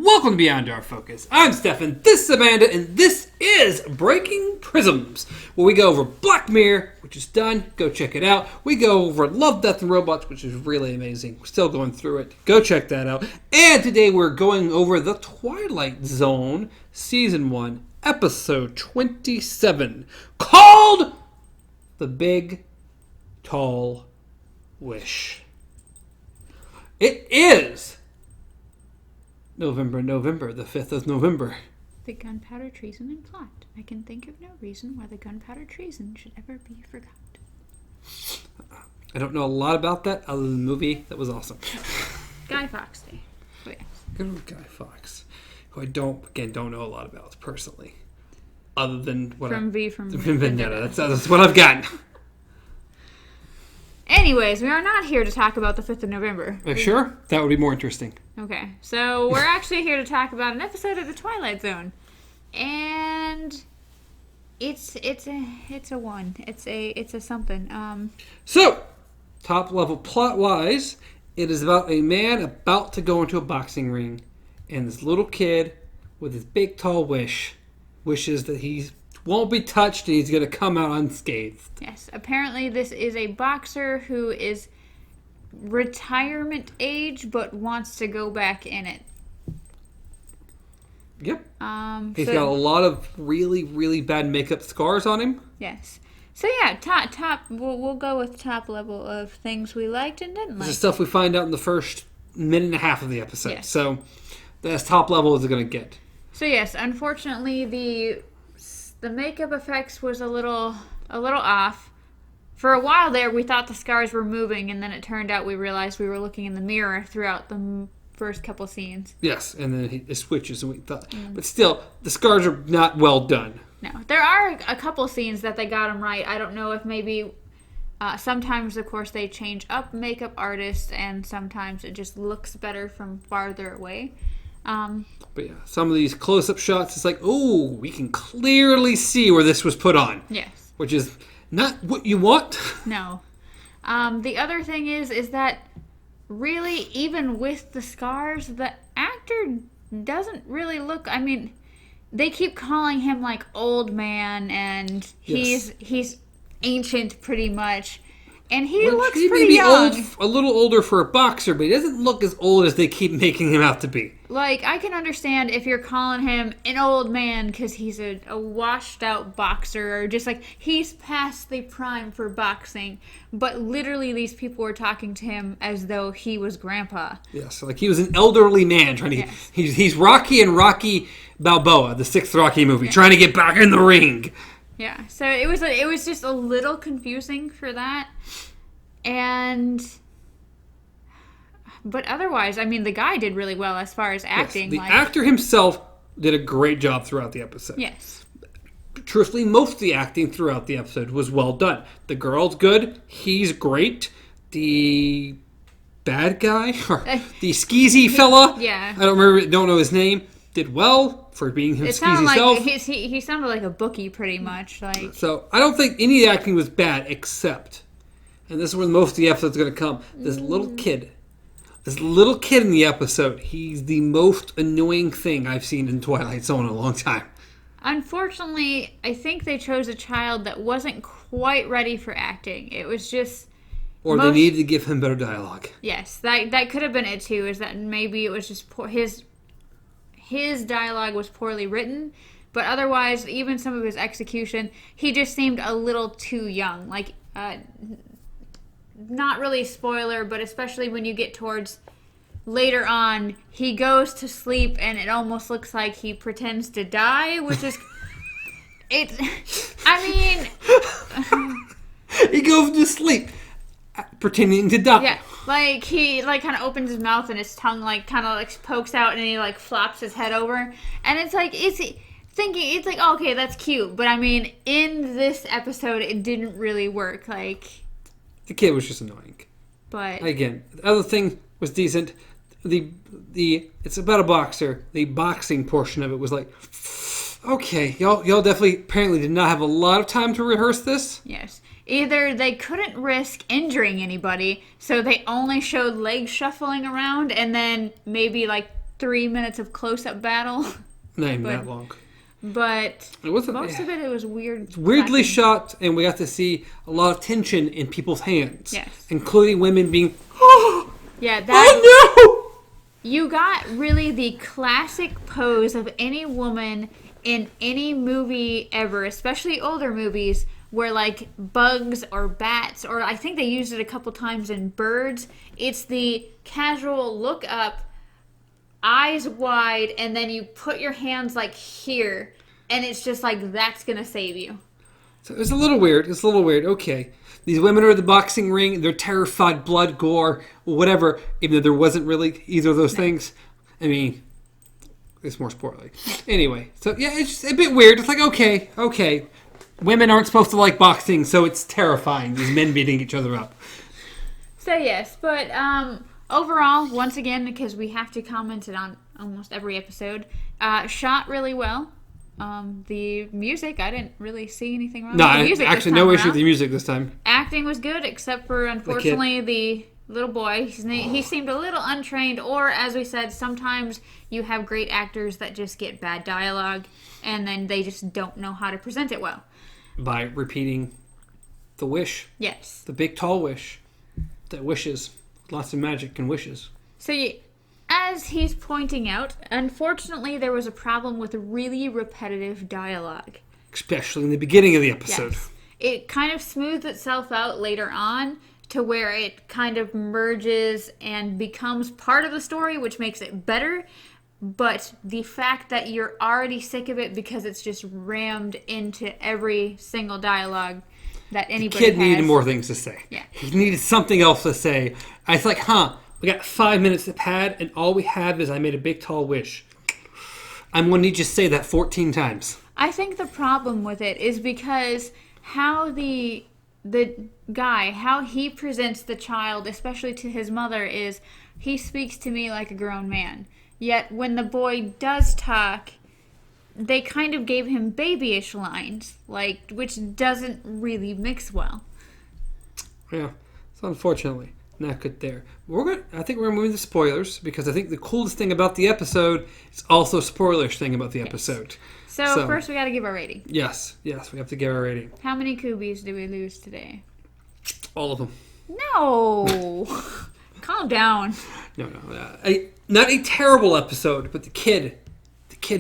Welcome to Beyond Our Focus. I'm Stefan, this is Amanda, and this is Breaking Prisms, where we go over Black Mirror, which is done. Go check it out. We go over Love, Death, and Robots, which is really amazing. We're still going through it. Go check that out. And today we're going over the Twilight Zone, Season 1, Episode 27, called The Big, Tall Wish. It is November, the 5th of November. The gunpowder treason and plot. I can think of no reason why the gunpowder treason should ever be forgot. I don't know a lot about that other than the movie. That was awesome. Guy Fawkes Day. Oh, yes. Good old Guy Fawkes, who I don't know a lot about personally. Other than what from Vendetta. That's what I've gotten. Anyways, we are not here to talk about the 5th of November. Sure? That would be more interesting. Okay, so we're actually here to talk about an episode of the Twilight Zone, and it's a one. It's a something. So, top level plot wise, it is about a man about to go into a boxing ring, and this little kid with his big tall wishes that he won't be touched and he's going to come out unscathed. Yes, apparently this is a boxer who is retirement age but wants to go back in it. Yep. He's got a lot of really, really bad makeup scars on him. Yes. So yeah, top. We'll go with top level of things we liked and didn't like. This is stuff we find out in the first minute and a half of the episode. Yes. So that's top level as it's going to get. So yes, unfortunately the makeup effects was a little off. For a while there, we thought the scars were moving, and then it turned out we realized we were looking in the mirror throughout the first couple scenes. Yes, and then it switches, and we thought, but still, the scars are not well done. No, there are a couple scenes that they got them right. I don't know if maybe sometimes, of course, they change up makeup artists, and sometimes it just looks better from farther away. But yeah, some of these close-up shots, it's like, oh, we can clearly see where this was put on. Yes. Which is not what you want. No. The other thing is that really, even with the scars, the actor doesn't really look, I mean, they keep calling him like old man, and he's ancient pretty much. And he looks pretty young. A little older for a boxer, but he doesn't look as old as they keep making him out to be. Like, I can understand if you're calling him an old man because he's a washed-out boxer, or just like, he's past the prime for boxing. But literally, these people were talking to him as though he was grandpa. Yes, like he was an elderly man trying to get... He's Rocky and Rocky Balboa, the 6th Rocky movie, trying to get back in the ring. Yeah, so it was just a little confusing for that. But otherwise, I mean, the guy did really well as far as acting. Yes, the actor himself did a great job throughout the episode. Yes. Truthfully, most of the acting throughout the episode was well done. The girl's good. He's great. The bad guy, or the skeezy fella, I don't know his name, did well for being his skeezy self. He sounded like a bookie pretty much. So I don't think any of the acting was bad, except, and this is where most of the episode's going to come, this little kid in the episode, he's the most annoying thing I've seen in Twilight Zone in a long time. Unfortunately, I think they chose a child that wasn't quite ready for acting. It was just... Or they needed to give him better dialogue. Yes, that could have been it too, is that maybe it was just his dialogue was poorly written, but otherwise, even some of his execution, he just seemed a little too young. Like, not really spoiler, but especially when you get towards later on, he goes to sleep and it almost looks like he pretends to die, which is... He goes to sleep pretending to die. Yeah, like he kind of opens his mouth and his tongue kind of pokes out and he flops his head over, and it's like okay, that's cute, but I mean, in this episode it didn't really work. The kid was just annoying. But again, the other thing was decent. It's about a boxer. The boxing portion of it was like, okay, y'all definitely apparently did not have a lot of time to rehearse this. Yes. Either they couldn't risk injuring anybody, so they only showed legs shuffling around, and then maybe 3 minutes of close-up battle. Not even that long. But it wasn't, most of it was weird. It's weirdly shot, and we got to see a lot of tension in people's hands. Yes. Including women being, oh! Yeah, Oh, no! You got really the classic pose of any woman in any movie ever, especially older movies, where like bugs or bats, or I think they used it a couple times in birds. It's the casual look up, eyes wide, and then you put your hands like here, and it's just like that's gonna save you. So it's a little weird. Okay. These women are in the boxing ring. They're terrified, blood, gore, whatever, even though there wasn't really either of those things. I mean, it's more spoilery. Anyway, so yeah, it's just a bit weird. It's like, okay. Women aren't supposed to like boxing, so it's terrifying. These men beating each other up. So yes, but overall, once again, because we have to comment it on almost every episode, shot really well. The music, I didn't really see anything wrong with the music. Actually, no issue with the music this time. Acting was good, except for, unfortunately, the little boy. He seemed a little untrained, or, as we said, sometimes you have great actors that just get bad dialogue, and then they just don't know how to present it well. By repeating the wish. Yes. The big, tall wish that wishes. Lots of magic and wishes. So, as he's pointing out, unfortunately, there was a problem with really repetitive dialogue. Especially in the beginning of the episode. Yes. It kind of smoothed itself out later on to where it kind of merges and becomes part of the story, which makes it better. But the fact that you're already sick of it because it's just rammed into every single dialogue that anybody has. The kid needed more things to say. Yeah. He needed something else to say. I was like, we got 5 minutes to pad, and all we have is I made a big, tall wish. I'm going to need you to say that 14 times. I think the problem with it is because how the guy, how he presents the child, especially to his mother, is he speaks to me like a grown man. Yet when the boy does talk, they kind of gave him babyish lines, which doesn't really mix well. Yeah, so unfortunately, not good there. I think we're going to move into spoilers, because I think the coolest thing about the episode is also a spoilerish thing about the episode. So first we got to give our rating. Yes, we have to give our rating. How many Kubies do we lose today? All of them. No! Calm down. No. Not a terrible episode, but the kid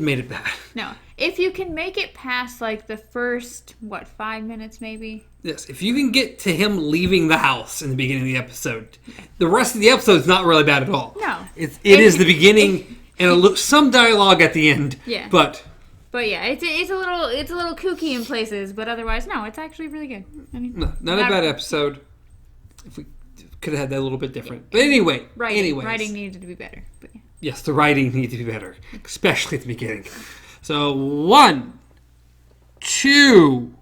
made it bad. No. If you can make it past, the first, 5 minutes maybe? Yes, if you can get to him leaving the house in the beginning of the episode, the rest of the episode is not really bad at all. No. It is the beginning and some dialogue at the end. Yeah. But yeah, it's a little kooky in places, but otherwise, no, it's actually really good. I mean, not a bad episode. If we could have had that a little bit different. But anyway. Writing needed to be better. But yeah. Yes, the writing needed to be better, especially at the beginning. So, 1, 2,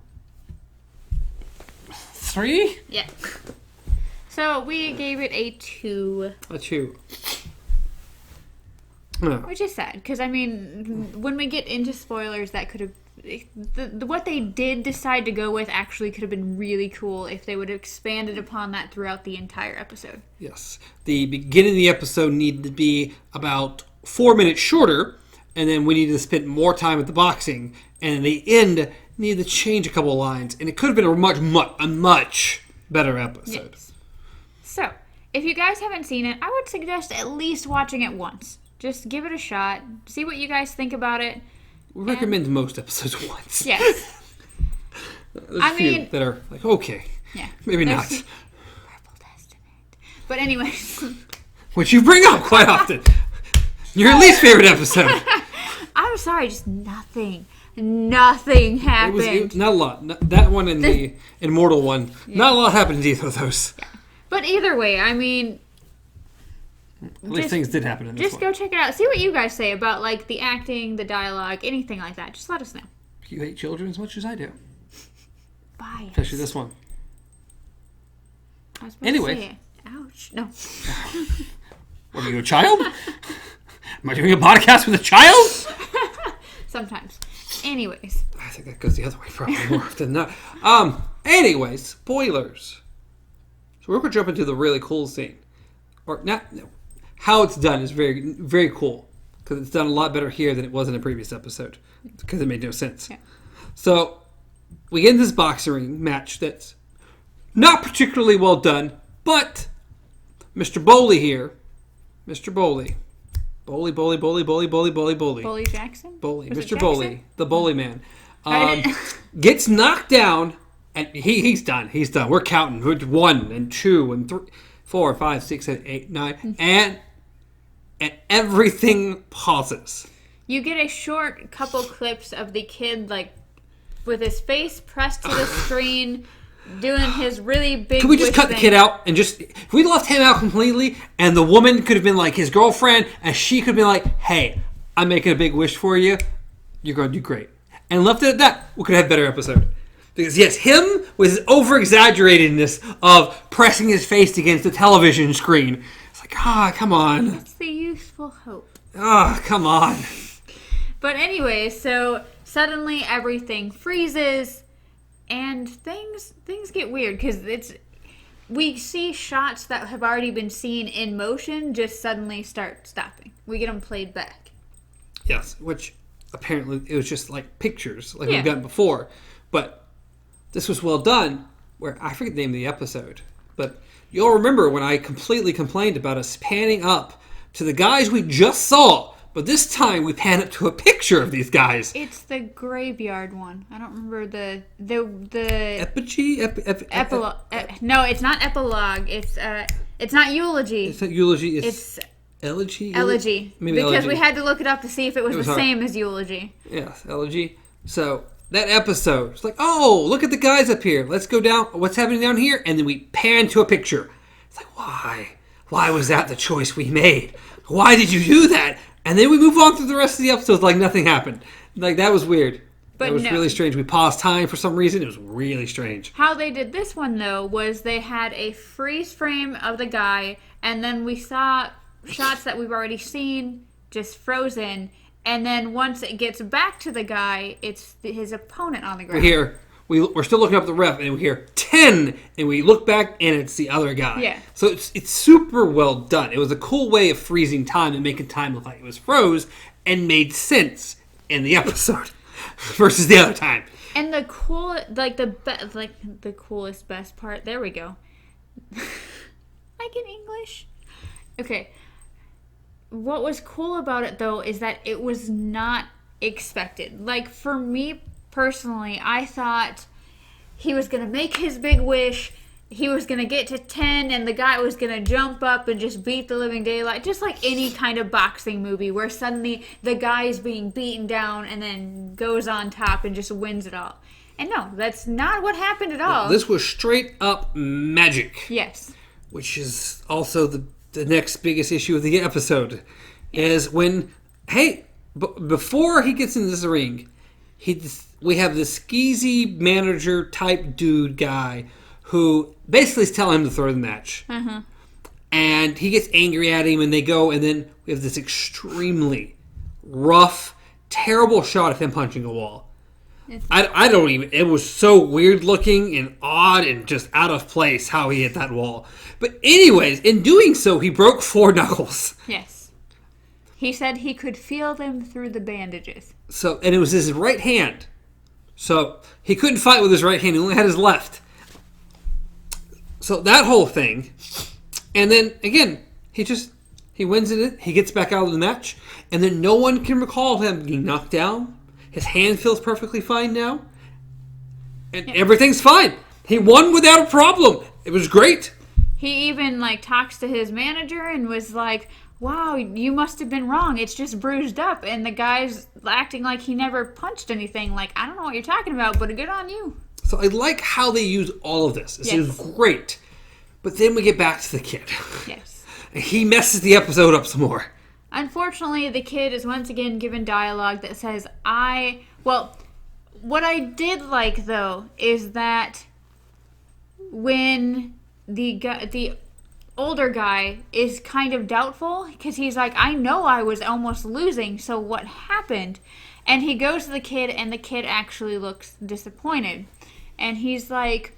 3? Yeah. So, we gave it a 2. A 2. Which is sad, because, I mean, when we get into spoilers, that could have... what they did decide to go with actually could have been really cool if they would have expanded upon that throughout the entire episode. Yes. The beginning of the episode needed to be about 4 minutes shorter, and then we needed to spend more time at the boxing, and the end needed to change a couple of lines, and it could have been a much better episode. Yes. So, if you guys haven't seen it, I would suggest at least watching it once. Just give it a shot, see what you guys think about it. We recommend most episodes once. Yes. There's a few that are okay. Yeah. Maybe not. Purple Testament. But anyways. Which you bring up quite often. Your least favorite episode. I'm sorry, just nothing. Nothing happened. It was not a lot. That one and the Immortal one. Yeah. Not a lot happened in either of those. Yeah. But either way, I mean... At least things did happen in this one. Just go check it out. See what you guys say about the acting, the dialogue, anything like that. Just let us know. You hate children as much as I do. Bias. Especially this one. I was about to say, ouch. No. What, are you a child? Am I doing a podcast with a child? Sometimes. Anyways. I think that goes the other way probably more often than not. Anyways, spoilers. So we're going to jump into the really cool scene. Or not... How it's done is very, very cool. because it's done a lot better here than it was in a previous episode, because it made no sense. Yeah. So we get in this boxing ring match that's not particularly well done, but Mr. Boley here, Mr. Boley. Boley. Bully Jackson? Boley. Was it Mr. Jackson? Boley. The Boley man. Gets knocked down, and he's done. He's done. We're counting. 1 and 2 and 3, 4, 5, 6, 7, 8, 9. And everything pauses. You get a short couple clips of the kid, like, with his face pressed to the screen, doing his really big. Could we just cut the kid out and just... If we left him out completely, and the woman could have been like his girlfriend, and she could have been like, hey, I'm making a big wish for you. You're going to do great. And left it at that, we could have a better episode. Because, yes, him with his over-exaggeratedness of pressing his face against the television screen. It's like, come on. That's the youthful hope. Come on. But anyway, so suddenly everything freezes, and things get weird, because we see shots that have already been seen in motion just suddenly start stopping. We get them played back. Yes, which apparently it was just like pictures, like we've gotten before. But this was well done, where I forget the name of the episode. But you'll remember when I completely complained about us panning up to the guys we just saw. But this time we pan up to a picture of these guys. It's the graveyard one. I don't remember the Epigy? epilogue. No, it's not epilogue. It's not eulogy. It's not eulogy. It's elegy. Elegy. Maybe because elegy. we had to look it up to see if it was the hard. same as eulogy. Yes, elegy. So that episode, it's like, oh, look at the guys up here. Let's go down. What's happening down here? And then we pan to a picture. It's like, why? Why was that the choice we made? Why did you do that? And then we move on through the rest of the episodes like nothing happened. Like, that was weird. But that was really strange. We paused time for some reason. It was really strange. How they did this one, though, was they had a freeze frame of the guy, and then we saw shots that we've already seen, just frozen. And then once it gets back to the guy, it's his opponent on the ground. We're still looking up the ref, and we hear 10, and we look back, and it's the other guy. Yeah. So it's super well done. It was a cool way of freezing time and making time look like it was froze, and made sense in the episode versus the other time. And the cool, the coolest, best part. There we go. Like in English. Okay. What was cool about it, though, is that it was not expected. Like, for me personally, I thought he was going to make his big wish, he was going to get to 10, and the guy was going to jump up and just beat the living daylight, just like any kind of boxing movie where suddenly the guy is being beaten down and then goes on top and just wins it all. And no, that's not what happened at all. This was straight up magic. Yes. Which is also the next biggest issue of the episode, is when, before he gets in this ring, we have this skeezy manager type dude guy who basically is telling him to throw the match. Uh-huh. And he gets angry at him, and they go, and then we have this extremely rough, terrible shot of him punching a wall. I don't even... It was so weird looking and odd and just out of place how he hit that wall. But anyways, in doing so, he broke 4 knuckles. Yes. He said he could feel them through the bandages. So, and it was his right hand. So, he couldn't fight with his right hand. He only had his left. So, that whole thing. And then, again, he wins it. He gets back out of the match. And then no one can recall him being knocked down. His hand feels perfectly fine now. And everything's fine. He won without a problem. It was great. He even, talks to his manager and was like, wow, you must have been wrong. It's just bruised up. And the guy's acting like he never punched anything. Like, I don't know what you're talking about, but good on you. So I like how they use all of this. It was great. But then we get back to the kid. Yes. He messes the episode up some more. Unfortunately, the kid is once again given dialogue that says, what I did like, though, is that when the older guy is kind of doubtful, because he's like, I know I was almost losing, so what happened? And he goes to the kid, and the kid actually looks disappointed. And he's like,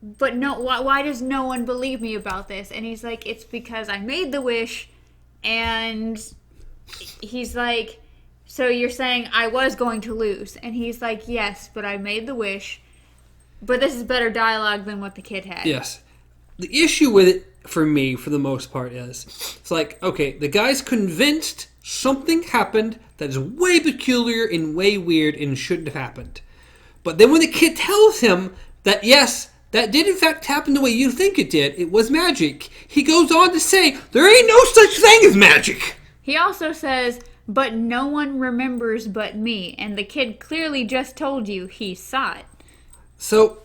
but no, why does no one believe me about this? And he's like, it's because I made the wish, and he's like, so you're saying I was going to lose? And he's like, yes, but I made the wish. But this is better dialogue than what the kid had. Yes. The issue with it, for me, for the most part, is it's like, okay, the guy's convinced something happened that is way peculiar and way weird and shouldn't have happened. But then when the kid tells him that, yes, that did in fact happen the way you think it did, it was magic, he goes on to say, there ain't no such thing as magic. He also says, but no one remembers but me. And the kid clearly just told you he saw it. So,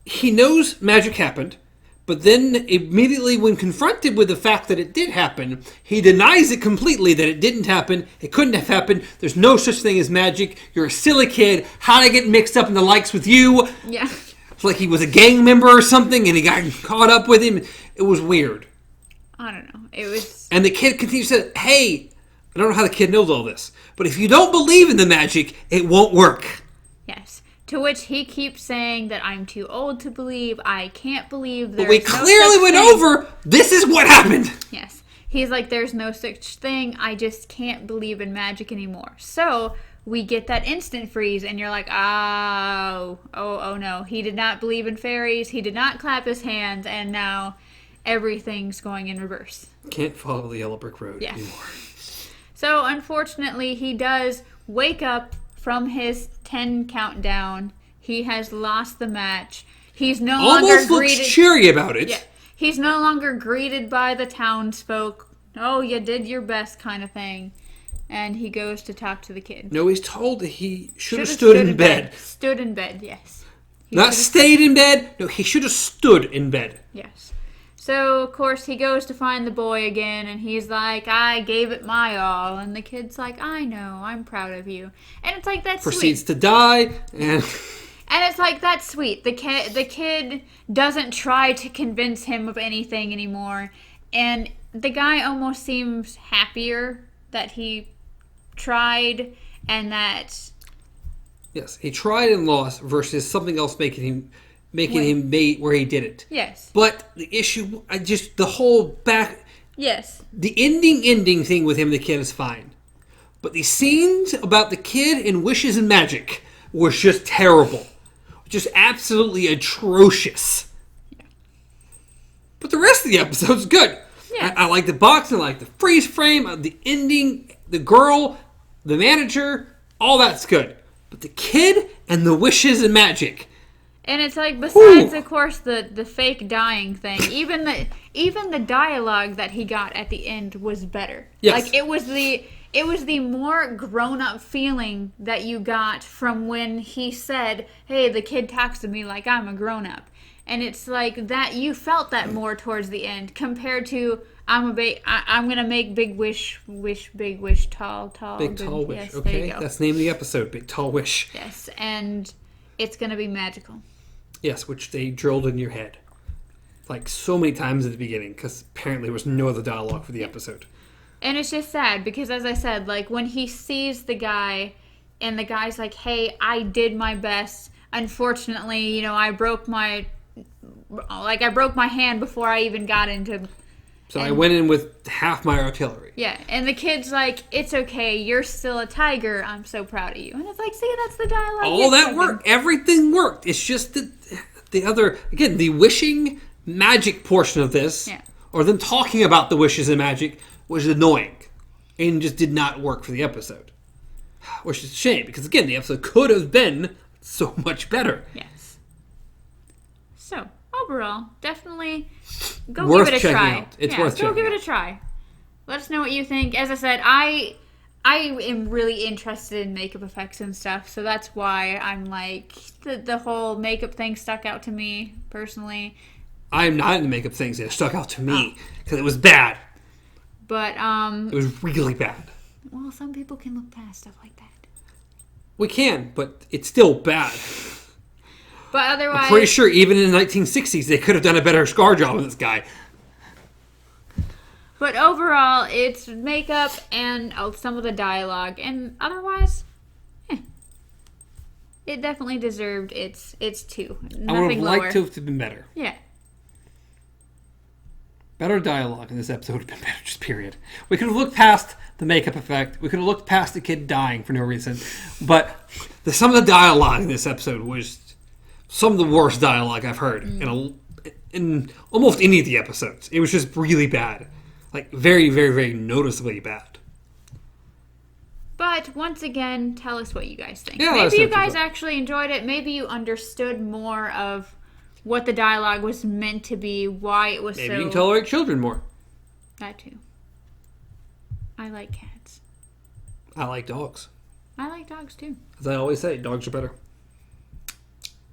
he knows magic happened. But then, immediately when confronted with the fact that it did happen, he denies it completely that it didn't happen, it couldn't have happened, there's no such thing as magic, you're a silly kid, how'd I get mixed up in the likes with you? Yeah. It's like he was a gang member or something and he got caught up with him. It was weird. I don't know. It was... And the kid continues to say, hey, I don't know how the kid knows all this, but if you don't believe in the magic, it won't work. Yes. To which he keeps saying that I'm too old to believe, I can't believe there's But we clearly went over, this is what happened. Yes. He's like, there's no such thing, I just can't believe in magic anymore. So, we get that instant freeze, and you're like, oh no. He did not believe in fairies, he did not clap his hands, and now everything's going in reverse. Can't follow the yellow brick road anymore. So, unfortunately, he does wake up from his 10 countdown. He has lost the match. He's no longer almost looks cheery about it. Yeah. He's no longer greeted by the townsfolk. Oh, you did your best kind of thing. And he goes to talk to the kid. No, he's told that he should have stood in bed. Stood in bed, yes. Not stayed in bed. No, he should have stood in bed. Yes. So, of course, he goes to find the boy again, and he's like, I gave it my all. And the kid's like, I know, I'm proud of you. And it's like, that's Proceeds sweet. to die, and... And it's like, that's sweet. The kid doesn't try to convince him of anything anymore. And the guy almost seems happier that he tried and that... Yes, he tried and lost versus something else making him mate where he did it. Yes. But the issue, the whole back... Yes. The ending thing with him and the kid is fine. But the scenes about the kid and wishes and magic was just terrible. Just absolutely atrocious. Yeah. But the rest of the episode's good. Yeah. I like the box, I like the freeze frame, the ending, the girl, the manager, all that's good. But the kid and the wishes and magic. And it's like, besides, of course, the fake dying thing, even the dialogue that he got at the end was better. Yes. Like, it was the more grown-up feeling that you got from when he said, hey, the kid talks to me like I'm a grown-up. And it's like that, you felt that more towards the end compared to, I'm going to make big wish, big wish, tall. Big tall wish, yes, okay? There you go. That's the name of the episode, Big Tall Wish. Yes, and it's going to be magical. Yes, which they drilled in your head. Like so many times at the beginning, because apparently there was no other dialogue for the episode. And it's just sad, because as I said, like, when he sees the guy, and the guy's like, hey, I did my best. Unfortunately, I broke my hand before I even got into... So I went in with half my artillery. Yeah, and the kid's like, it's okay, you're still a tiger, I'm so proud of you. And it's like, see, that's the dialogue. All that worked. Everything worked. It's just the other, again, the wishing magic portion of this, or them talking about the wishes and magic, was annoying. And just did not work for the episode. Which is a shame, because again, the episode could have been so much better. Yes. So, overall, definitely go worth give it a checking try. Out. It's worth checking out. Go give it a try. Let us know what you think. As I said, I am really interested in makeup effects and stuff, so that's why I'm like, the whole makeup thing stuck out to me, personally. I'm not into makeup things. It stuck out to me, because it was bad. But, it was really bad. Well, some people can look past stuff like that. We can, but it's still bad. But otherwise... I'm pretty sure even in the 1960s they could have done a better scar job with this guy. But overall, it's makeup and some of the dialogue. And otherwise, it definitely deserved its 2. Nothing I would have lower. liked to have been better. Yeah. Better dialogue in this episode would have been better, just period. We could have looked past the makeup effect. We could have looked past the kid dying for no reason. But some of the dialogue in this episode was some of the worst dialogue I've heard in almost any of the episodes. It was just really bad. Like, very, very, very noticeably bad. But, once again, tell us what you guys think. Yeah, maybe you guys actually enjoyed it. Maybe you understood more of what the dialogue was meant to be, why it was Maybe you can tolerate children more. That too. I like cats. I like dogs. I like dogs, too. As I always say, dogs are better.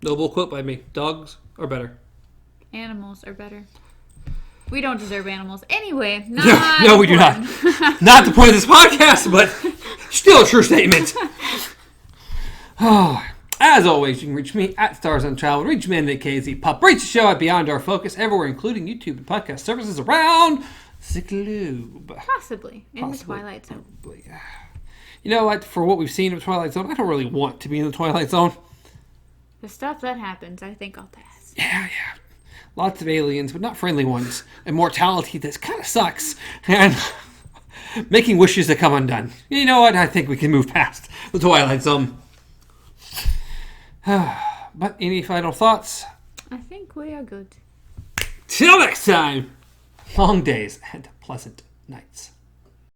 Noble quote by me. Dogs are better. Animals are better. We don't deserve animals. Anyway, no, we do not. Not the point of this podcast, but still a true statement. As always, you can reach me at Stars on Travel. Reach me at KZ Pup. Reach the show at Beyond Our Focus everywhere, including YouTube and podcast services around the globe. Possibly. In the Twilight Zone. Probably. You know what? For what we've seen of Twilight Zone, I don't really want to be in the Twilight Zone. The stuff that happens, I think I'll pass. Yeah. Lots of aliens, but not friendly ones. Immortality that kind of sucks. And making wishes that come undone. You know what? I think we can move past the Twilight Zone. But any final thoughts? I think we are good. Till next time. Long days and pleasant nights.